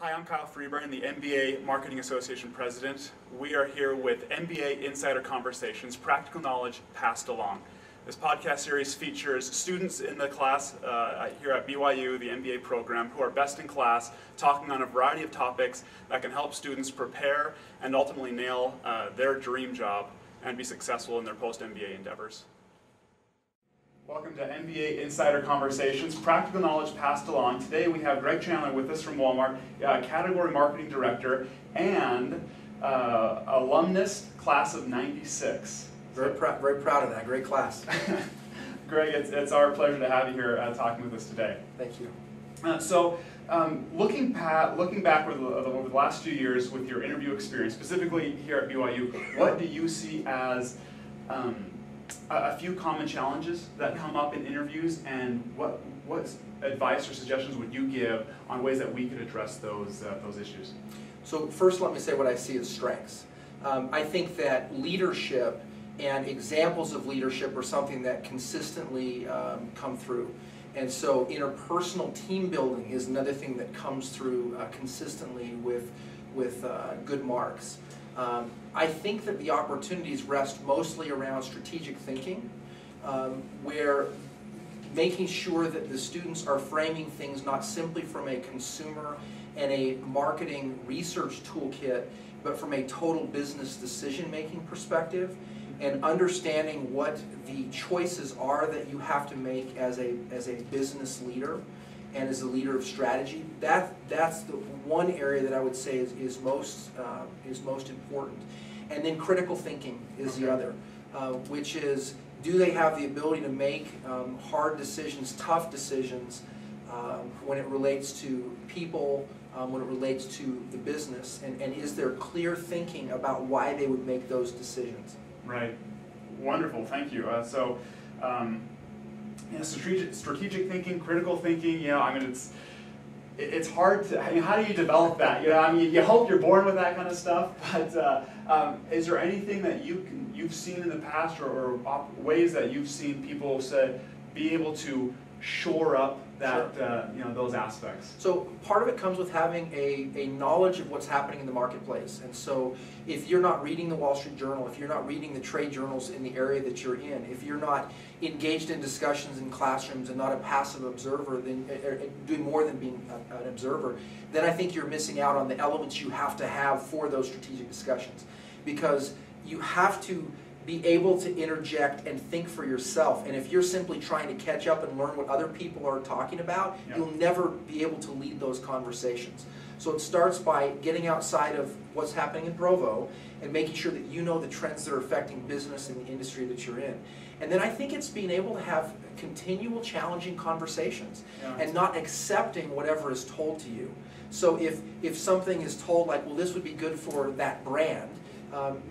Hi, I'm Kyle Freeburn, the MBA Marketing Association President. We are here with MBA Insider Conversations, Practical Knowledge Passed Along. This podcast series features students in the class here at BYU, the MBA program, who are best in class, talking on a variety of topics that can help students prepare and ultimately nail their dream job and be successful in their post-MBA endeavors. Welcome to MBA Insider Conversations, Practical Knowledge Passed Along. Today we have Greg Chandler with us from Walmart, Category Marketing Director and alumnus class of '96. Very proud of that. Great class. Greg, it's our pleasure to have you here talking with us today. Thank you. Looking back over the last few years with your interview experience, specifically here at BYU, what do you see as a few common challenges that come up in interviews, and what advice or suggestions would you give on ways that we could address those issues? So first, let me say what I see as strengths. I think that leadership and examples of leadership are something that consistently come through. And so interpersonal team building is another thing that comes through consistently with good marks. I think that the opportunities rest mostly around strategic thinking, where making sure that the students are framing things not simply from a consumer and a marketing research toolkit, but from a total business decision-making perspective, and understanding what the choices are that you have to make as a business leader and as a leader of strategy. That's the one area that I would say is most important. And then critical thinking is the other, which is, do they have the ability to make hard decisions, tough decisions, when it relates to people, when it relates to the business, and is there clear thinking about why they would make those decisions? Right. Wonderful. Thank you. Strategic thinking, critical thinking. It's hard to. How do you develop that? You hope you're born with that kind of stuff. But is there anything that you've seen in the past, or ways that you've seen people be able to shore up that those aspects? So part of it comes with having a knowledge of what's happening in the marketplace. And so if you're not reading the Wall Street Journal, if you're not reading the trade journals in the area that you're in, if you're not engaged in discussions in classrooms and not a passive observer, then doing more than being an observer, then I think you're missing out on the elements you have to have for those strategic discussions. Because you have to be able to interject and think for yourself. And if you're simply trying to catch up and learn what other people are talking about, you'll never be able to lead those conversations. So it starts by getting outside of what's happening in Provo and making sure that you know the trends that are affecting business in the industry that you're in. And then I think it's being able to have continual challenging conversations and not accepting whatever is told to you. So if something is told like, well, this would be good for that brand,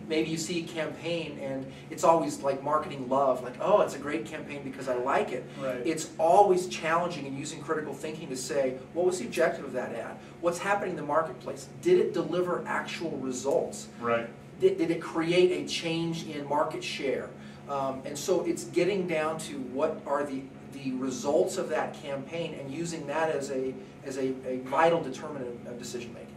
maybe you see a campaign and it's always like marketing love, like, oh, it's a great campaign because I like it. Right. It's always challenging and using critical thinking to say, what was the objective of that ad? What's happening in the marketplace? Did it deliver actual results? Right. Did it create a change in market share? And so it's getting down to what are the results of that campaign and using that as a vital determinant of decision making.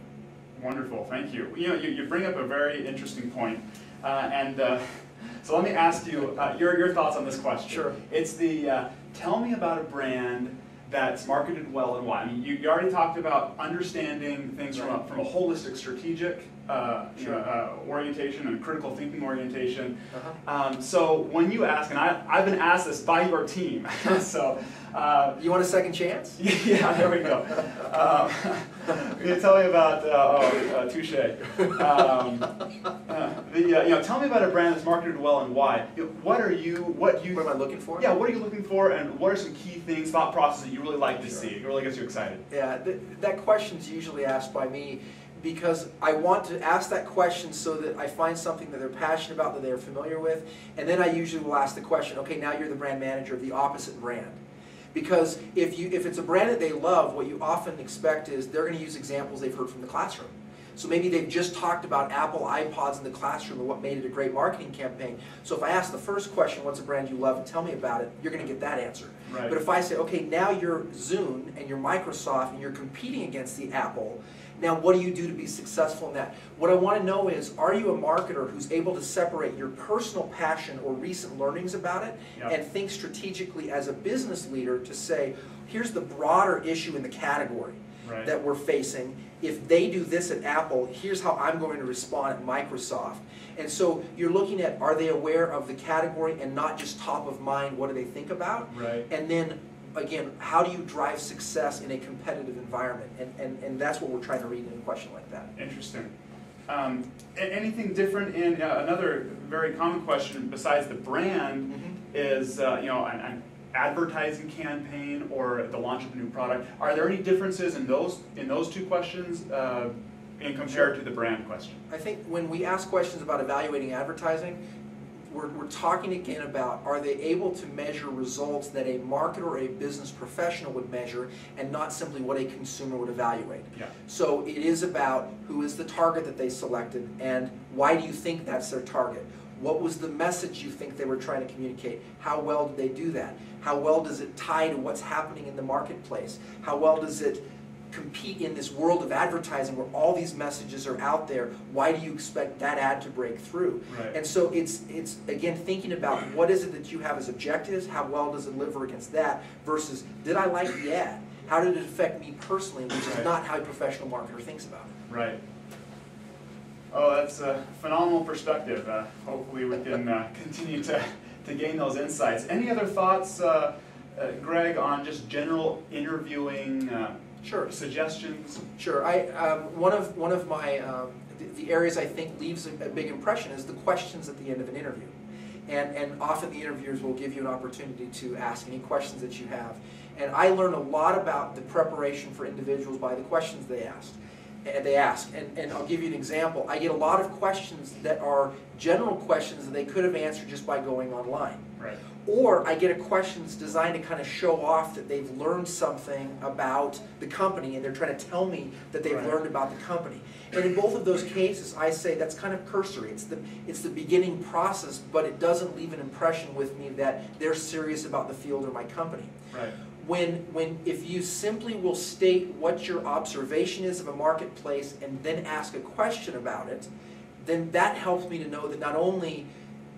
Wonderful, thank you. You bring up a very interesting point, so let me ask you your thoughts on this question. Sure. It's tell me about a brand that's marketed well and why. I mean, you already talked about understanding things from a holistic, strategic orientation and critical thinking orientation. So when you ask, and I've been asked this by your team, so. You want a second chance? Yeah, there we go. Can you tell me about touche? Tell me about a brand that's marketed well and why. What am I looking for? Yeah, what are you looking for, and what are some key things, thought processes that you really like to see? It really gets you excited. Yeah, that question's usually asked by me because I want to ask that question so that I find something that they're passionate about, that they're familiar with, and then I usually will ask the question, okay, now you're the brand manager of the opposite brand. Because if it's a brand that they love, what you often expect is they're going to use examples they've heard from the classroom. So maybe they've just talked about Apple iPods in the classroom and what made it a great marketing campaign. So if I ask the first question, what's a brand you love, and tell me about it, you're going to get that answer. Right. But if I say, okay, now you're Zune and you're Microsoft and you're competing against the Apple, now what do you do to be successful in that? What I want to know is, are you a marketer who's able to separate your personal passion or recent learnings about it and think strategically as a business leader to say, here's the broader issue in the category that we're facing. If they do this at Apple, here's how I'm going to respond at Microsoft. And so you're looking at, are they aware of the category and not just top of mind, what do they think about? Right. And then, again, how do you drive success in a competitive environment? And that's what we're trying to read in a question like that. Interesting. Anything different in another very common question besides the brand is an advertising campaign or the launch of a new product. Are there any differences in those two questions in compared to the brand question? I think when we ask questions about evaluating advertising, we're talking again about, are they able to measure results that a marketer or a business professional would measure and not simply what a consumer would evaluate. Yeah. So it is about who is the target that they selected and why do you think that's their target? What was the message you think they were trying to communicate? How well did they do that? How well does it tie to what's happening in the marketplace? How well does it compete in this world of advertising where all these messages are out there? Why do you expect that ad to break through? Right. And so it's again thinking about what is it that you have as objectives, how well does it deliver against that, versus did I like the ad? How did it affect me personally, which is not how a professional marketer thinks about it. Right. Oh, that's a phenomenal perspective. Hopefully we can continue to gain those insights. Any other thoughts, Greg, on just general interviewing Sure. suggestions? Sure. One of my the areas I think leaves a big impression is the questions at the end of an interview, and often the interviewers will give you an opportunity to ask any questions that you have, and I learn a lot about the preparation for individuals by the questions they ask. And I'll give you an example. I get a lot of questions that are general questions that they could have answered just by going online. Right. Or I get a question that's designed to kind of show off that they've learned something about the company and they're trying to tell me that they've learned about the company. And in both of those cases, I say that's kind of cursory. It's the beginning process, but it doesn't leave an impression with me that they're serious about the field or my company. Right. If you simply will state what your observation is of a marketplace and then ask a question about it, then that helps me to know that not only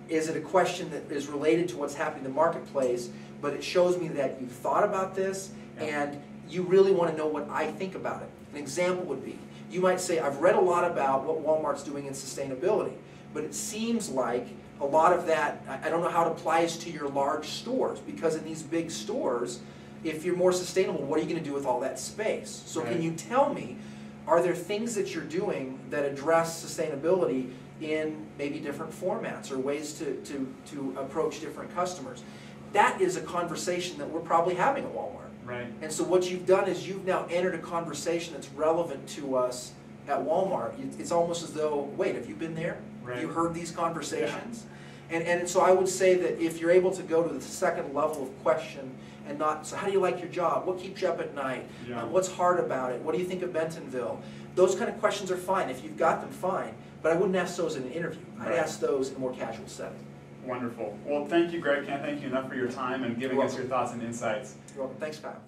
is it a question that is related to what's happening in the marketplace, but it shows me that you've thought about this and you really want to know what I think about it. An example would be, you might say, I've read a lot about what Walmart's doing in sustainability, but it seems like a lot of that, I don't know how it applies to your large stores, because in these big stores, if you're more sustainable, what are you going to do with all that space? So can you tell me, are there things that you're doing that address sustainability in maybe different formats or ways to approach different customers? That is a conversation that we're probably having at Walmart. Right. And so what you've done is you've now entered a conversation that's relevant to us at Walmart. It's almost as though, wait, have you been there? Right. Have you heard these conversations? Yeah. And so I would say that if you're able to go to the second level of question and not, so how do you like your job? What keeps you up at night? Yeah. What's hard about it? What do you think of Bentonville? Those kind of questions are fine. If you've got them, fine. But I wouldn't ask those in an interview. I'd ask those in a more casual setting. Wonderful. Well, thank you, Greg. Can't thank you enough for your time and giving us your thoughts and insights. You're welcome. Thanks, Kyle.